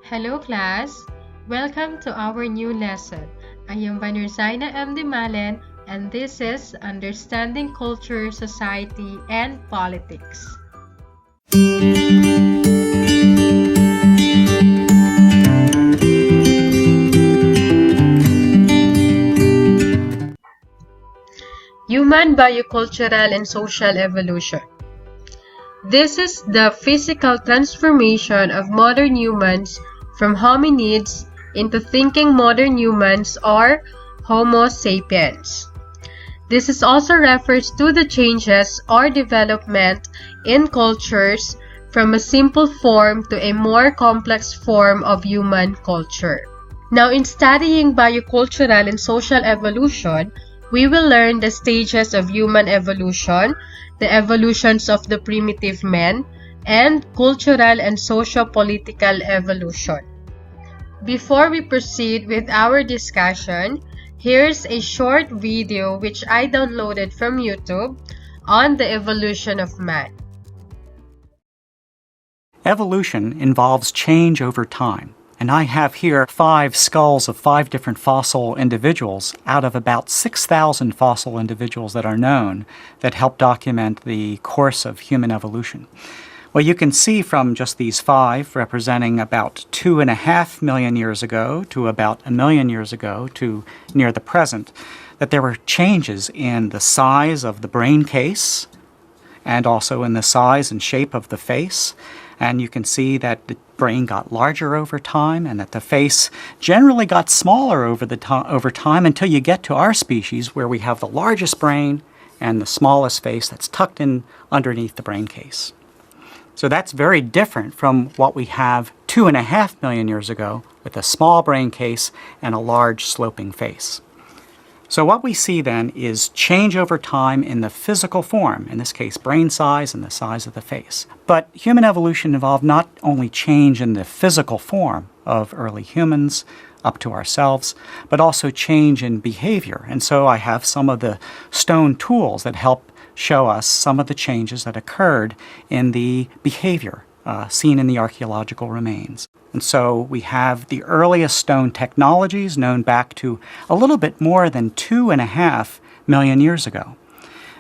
Hello class! Welcome to our new lesson. I am Vanirzaina M. Dimalen and this is Understanding Culture, Society, and Politics. Human biocultural and social evolution. This is the physical transformation of modern humans from hominids into thinking modern humans or Homo sapiens. This is also refers to the changes or development in cultures from a simple form to a more complex form of human culture. Now, in studying biocultural and social evolution, we will learn the stages of human evolution, the evolutions of the primitive men, and cultural and socio-political evolution. Before we proceed with our discussion, here's a short video which I downloaded from YouTube on the evolution of man. Evolution involves change over time. And I have here 5 skulls of 5 different fossil individuals out of about 6,000 fossil individuals that are known that help document the course of human evolution. Well, you can see from just these 5 representing about 2.5 million years ago to about 1 million years ago to near the present that there were changes in the size of the brain case and also in the size and shape of the face. And you can see that the brain got larger over time and that the face generally got smaller over time until you get to our species where we have the largest brain and the smallest face that's tucked in underneath the brain case. So that's very different from what we have 2.5 million years ago with a small brain case and a large sloping face. So what we see then is change over time in the physical form, in this case brain size and the size of the face. But human evolution involved not only change in the physical form of early humans up to ourselves, but also change in behavior. And so I have some of the stone tools that help show us some of the changes that occurred in the behavior seen in the archaeological remains. And so we have the earliest stone technologies known back to a little bit more than 2.5 million years ago.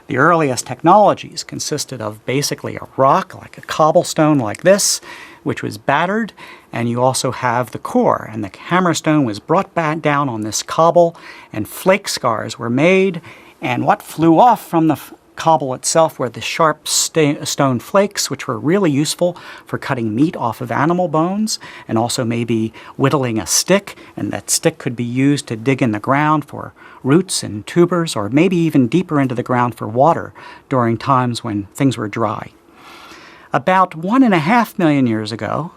The earliest technologies consisted of basically a rock, like a cobblestone like this, which was battered, and you also have the core. And the hammerstone was brought back down on this cobble, and flake scars were made, and what flew off from the cobble itself were the sharp stone flakes, which were really useful for cutting meat off of animal bones and also maybe whittling a stick, and that stick could be used to dig in the ground for roots and tubers or maybe even deeper into the ground for water during times when things were dry. About 1.5 million years ago,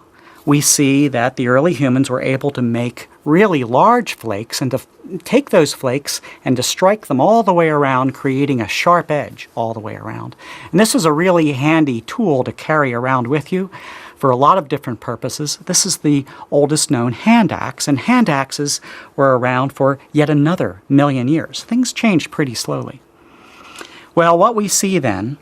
we see that the early humans were able to make really large flakes and to take those flakes and to strike them all the way around, creating a sharp edge all the way around. And this is a really handy tool to carry around with you for a lot of different purposes. This is the oldest known hand axe, and hand axes were around for yet another 1 million years. Things changed pretty slowly. Well, what we see then,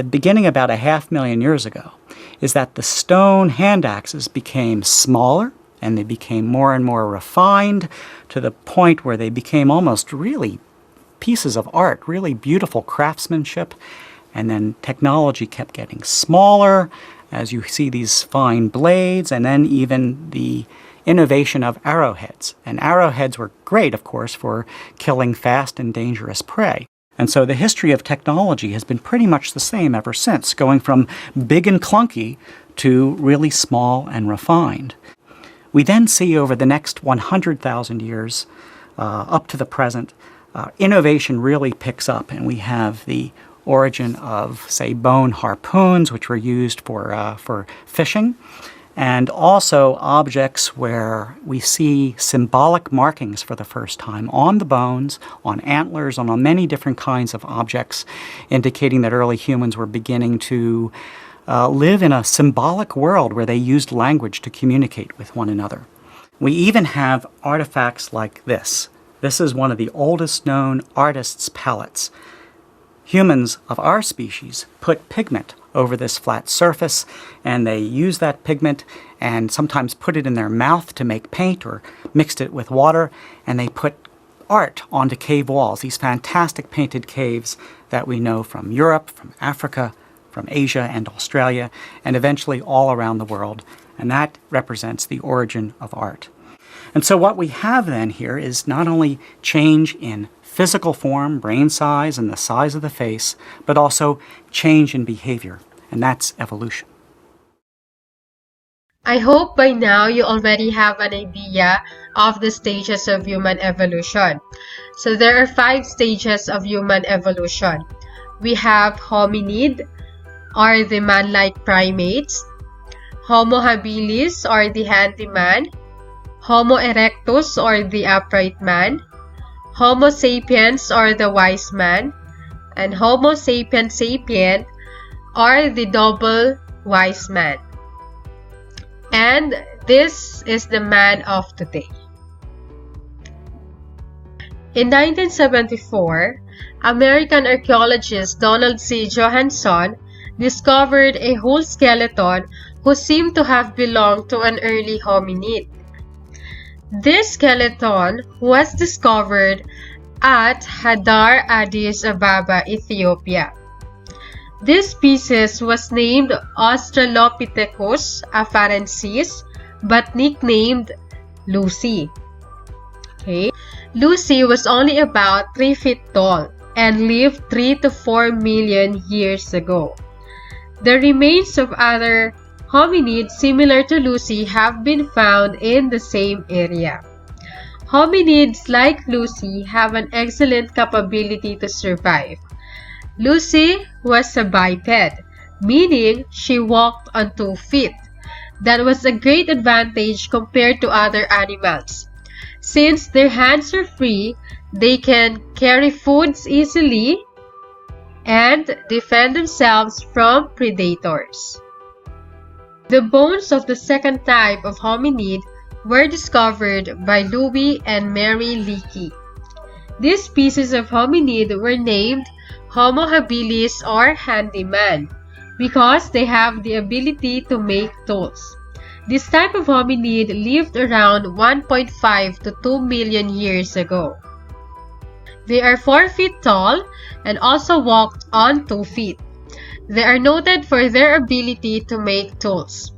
beginning about 500,000 years ago, is that the stone hand axes became smaller and they became more and more refined to the point where they became almost really pieces of art, really beautiful craftsmanship. And then technology kept getting smaller as you see these fine blades, and then even the innovation of arrowheads. And arrowheads were great, of course, for killing fast and dangerous prey. And so the history of technology has been pretty much the same ever since, going from big and clunky to really small and refined. We then see over the next 100,000 years, up to the present, innovation really picks up, and we have the origin of, say, bone harpoons, which were used for fishing, and also objects where we see symbolic markings for the first time on the bones, on antlers, on many different kinds of objects, indicating that early humans were beginning to live in a symbolic world where they used language to communicate with one another. We even have artifacts like this. This is one of the oldest known artists' palettes. Humans of our species put pigment over this flat surface, and they use that pigment and sometimes put it in their mouth to make paint or mixed it with water, and they put art onto cave walls, these fantastic painted caves that we know from Europe, from Africa, from Asia and Australia, and eventually all around the world. And that represents the origin of art. And so what we have then here is not only change in physical form, brain size, and the size of the face, but also change in behavior. And that's evolution. I hope by now you already have an idea of the stages of human evolution. So there are 5 stages of human evolution. We have hominid, or the man-like primates, Homo habilis, or the handyman, Homo erectus, or the upright man, Homo sapiens, or the wise man, and Homo sapiens sapient, or the double wise man. And this is the man of today. In 1974, American archaeologist Donald C. Johanson discovered a whole skeleton who seemed to have belonged to an early hominid. This skeleton was discovered at Hadar, Addis Ababa, Ethiopia. This species was named Australopithecus afarensis, but nicknamed Lucy. Okay. Lucy was only about 3 feet tall and lived 3 to 4 million years ago. The remains of other hominids similar to Lucy have been found in the same area. Hominids like Lucy have an excellent capability to survive. Lucy was a biped, meaning she walked on 2 feet. That was a great advantage compared to other animals. Since their hands are free, they can carry foods easily and defend themselves from predators. The bones of the second type of hominid were discovered by Louis and Mary Leakey. These species of hominid were named Homo habilis, or handyman, because they have the ability to make tools. This type of hominid lived around 1.5 to 2 million years ago. They are 4 feet tall and also walked on 2 feet. They are noted for their ability to make tools.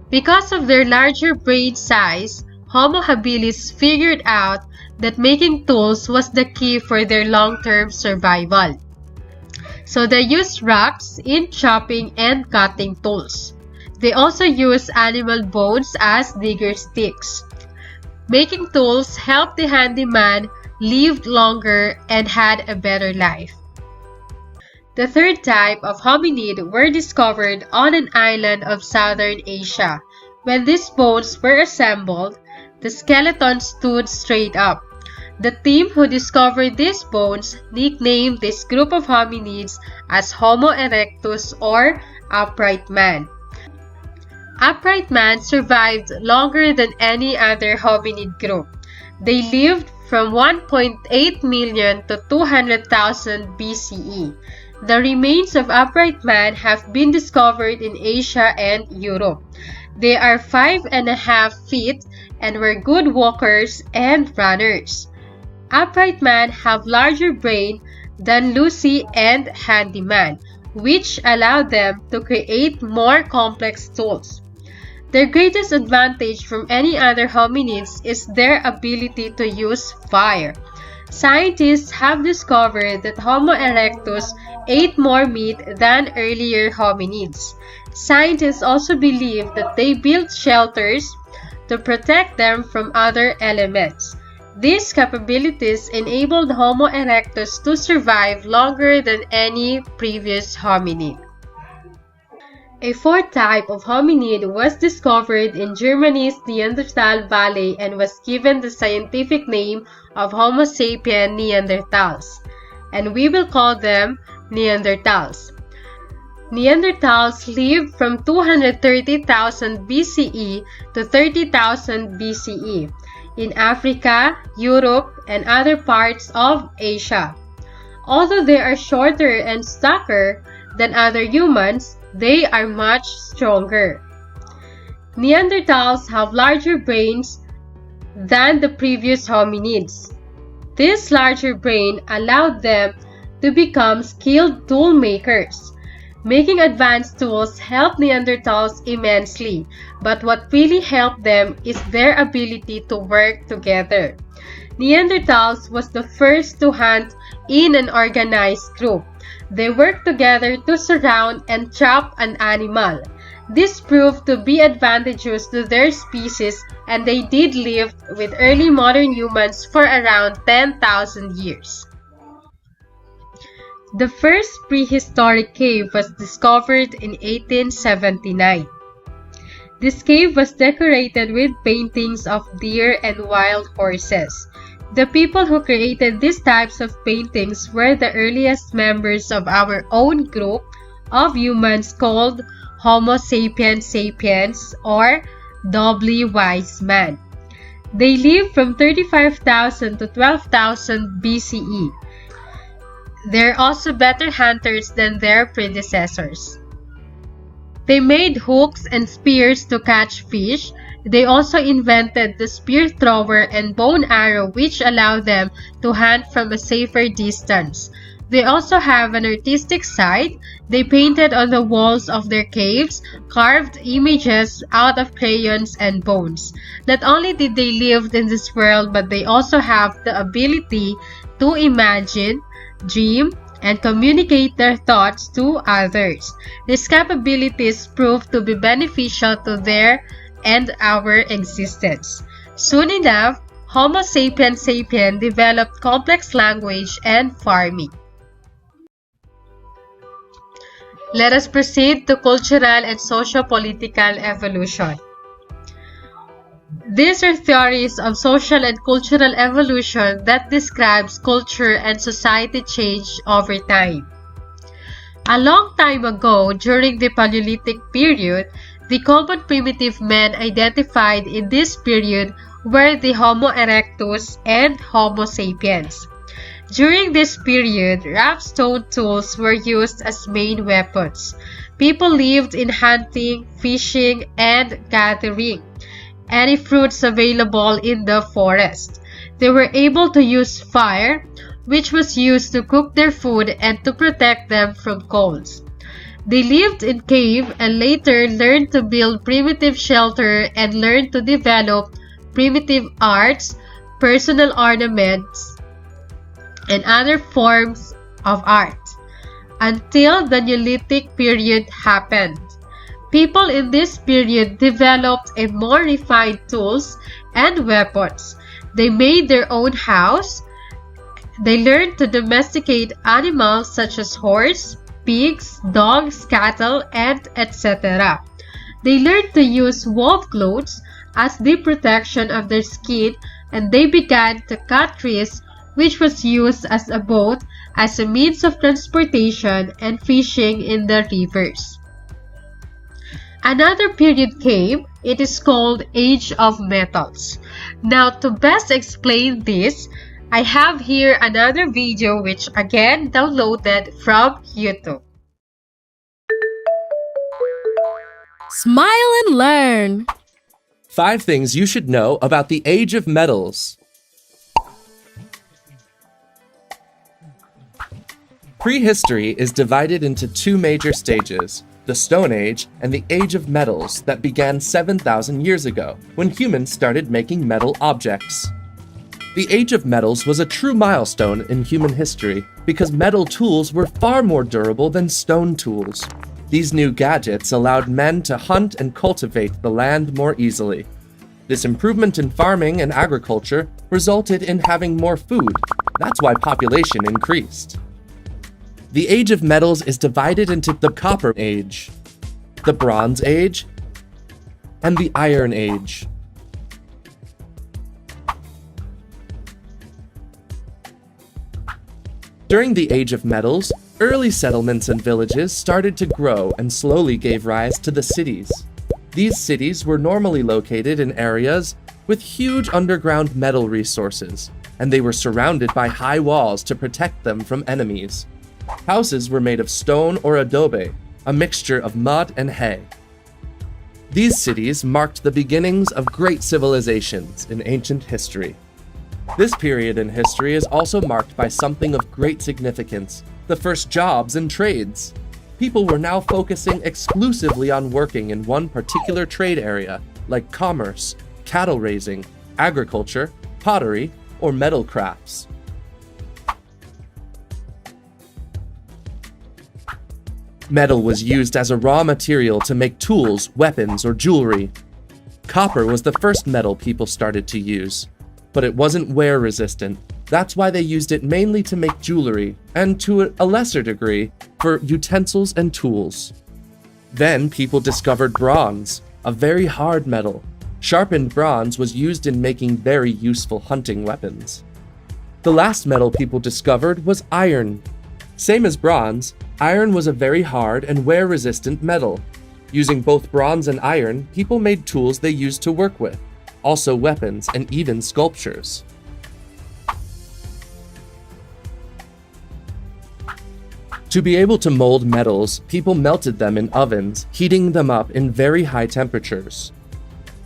Because of their larger brain size, Homo habilis figured out that making tools was the key for their long-term survival. So they used rocks in chopping and cutting tools. They also used animal bones as digger sticks. Making tools helped the handyman live longer and had a better life. The third type of hominid were discovered on an island of southern Asia. When these bones were assembled, the skeleton stood straight up. The team who discovered these bones nicknamed this group of hominids as Homo erectus, or upright man. Upright man survived longer than any other hominid group. They lived from 1.8 million to 200,000 BCE. The remains of upright man have been discovered in Asia and Europe. They are 5.5 feet and were good walkers and runners. Upright man have larger brain than Lucy and handyman, which allowed them to create more complex tools. Their greatest advantage from any other hominids is their ability to use fire. Scientists have discovered that Homo erectus ate more meat than earlier hominids. Scientists also believe that they built shelters to protect them from other elements. These capabilities enabled Homo erectus to survive longer than any previous hominid. A fourth type of hominid was discovered in Germany's Neanderthal Valley and was given the scientific name of Homo sapien neanderthals, and we will call them Neanderthals. Neanderthals lived from 230,000 BCE to 30,000 BCE in Africa, Europe, and other parts of Asia. Although they are shorter and stocker, than other humans, they are much stronger. Neanderthals have larger brains than the previous hominids. This larger brain allowed them to become skilled tool makers. Making advanced tools helped Neanderthals immensely, but what really helped them is their ability to work together. Neanderthals was the first to hunt in an organized group. They worked together to surround and trap an animal. This proved to be advantageous to their species, and they did live with early modern humans for around 10,000 years. The first prehistoric cave was discovered in 1879. This cave was decorated with paintings of deer and wild horses. The people who created these types of paintings were the earliest members of our own group of humans called Homo sapiens sapiens, or doubly wise man. They lived from 35,000 to 12,000 BCE. They're also better hunters than their predecessors. They made hooks and spears to catch fish. They also invented the spear thrower and bone arrow, which allowed them to hunt from a safer distance. They also have an artistic side. They painted on the walls of their caves, carved images out of crayons and bones. Not only did they live in this world, but they also have the ability to imagine, dream, and communicate their thoughts to others. These capabilities proved to be beneficial to their and our existence. Soon enough, Homo sapiens sapiens developed complex language and farming. Let us proceed to cultural and socio-political evolution. These are theories of social and cultural evolution that describes culture and society change over time. A long time ago, during the Paleolithic period, the common primitive men identified in this period were the Homo erectus and Homo sapiens. During this period, rough stone tools were used as main weapons. People lived in hunting, fishing, and gathering any fruits available in the forest. They were able to use fire, which was used to cook their food and to protect them from colds. They lived in caves and later learned to build primitive shelter and learned to develop primitive arts, personal ornaments, and other forms of art, until the Neolithic period happened. People in this period developed a more refined tools and weapons. They made their own house. They learned to domesticate animals such as horse, pigs, dogs, cattle, and etc. They learned to use wolf clothes as the protection of their skin, and they began to cut trees, which was used as a boat, as a means of transportation and fishing in the rivers. Another period came. It is called Age of Metals. Now, to best explain this, I have here another video which again downloaded from YouTube. Smile and learn. 5 things you should know about the Age of Metals. Prehistory is divided into 2 major stages, the Stone Age and the Age of Metals, that began 7,000 years ago, when humans started making metal objects. The Age of Metals was a true milestone in human history because metal tools were far more durable than stone tools. These new gadgets allowed men to hunt and cultivate the land more easily. This improvement in farming and agriculture resulted in having more food. That's why population increased. The Age of Metals is divided into the Copper Age, the Bronze Age, and the Iron Age. During the Age of Metals, early settlements and villages started to grow and slowly gave rise to the cities. These cities were normally located in areas with huge underground metal resources, and they were surrounded by high walls to protect them from enemies. Houses were made of stone or adobe, a mixture of mud and hay. These cities marked the beginnings of great civilizations in ancient history. This period in history is also marked by something of great significance: the first jobs and trades. People were now focusing exclusively on working in one particular trade area, like commerce, cattle raising, agriculture, pottery, or metal crafts. Metal was used as a raw material to make tools, weapons, or jewelry. Copper was the first metal people started to use, but it wasn't wear resistant. That's why they used it mainly to make jewelry, and to a lesser degree, for utensils and tools. Then people discovered bronze, a very hard metal. Sharpened bronze was used in making very useful hunting weapons. The last metal people discovered was iron. Same as bronze, iron was a very hard and wear-resistant metal. Using both bronze and iron, people made tools they used to work with, also weapons and even sculptures. To be able to mold metals, people melted them in ovens, heating them up in very high temperatures.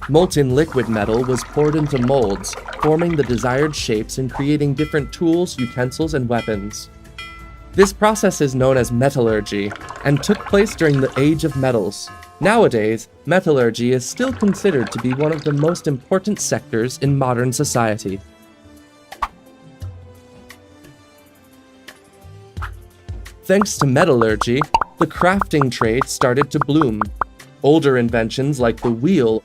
Molten liquid metal was poured into molds, forming the desired shapes and creating different tools, utensils, and weapons. This process is known as metallurgy and took place during the Age of Metals. Nowadays, metallurgy is still considered to be one of the most important sectors in modern society. Thanks to metallurgy, the crafting trade started to bloom. Older inventions like the wheel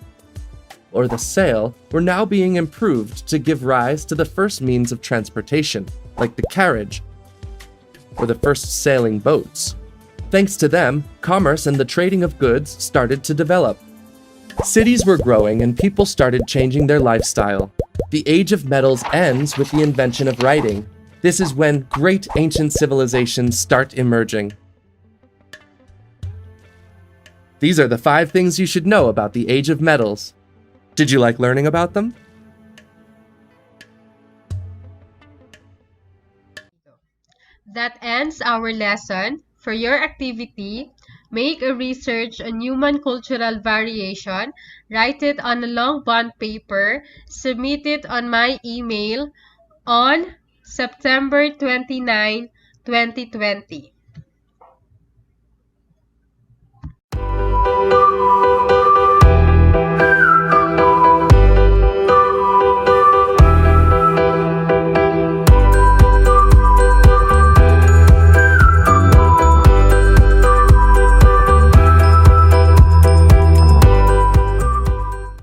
or the sail were now being improved to give rise to the first means of transportation, like the carriage or the first sailing boats. Thanks to them, commerce and the trading of goods started to develop. Cities were growing and people started changing their lifestyle. The Age of Metals ends with the invention of writing. This is when great ancient civilizations start emerging. These are the 5 things you should know about the Age of Metals. Did you like learning about them? That ends our lesson. For your activity, make a research on human cultural variation, write it on a long bond paper, submit it on my email on September 29, 2020.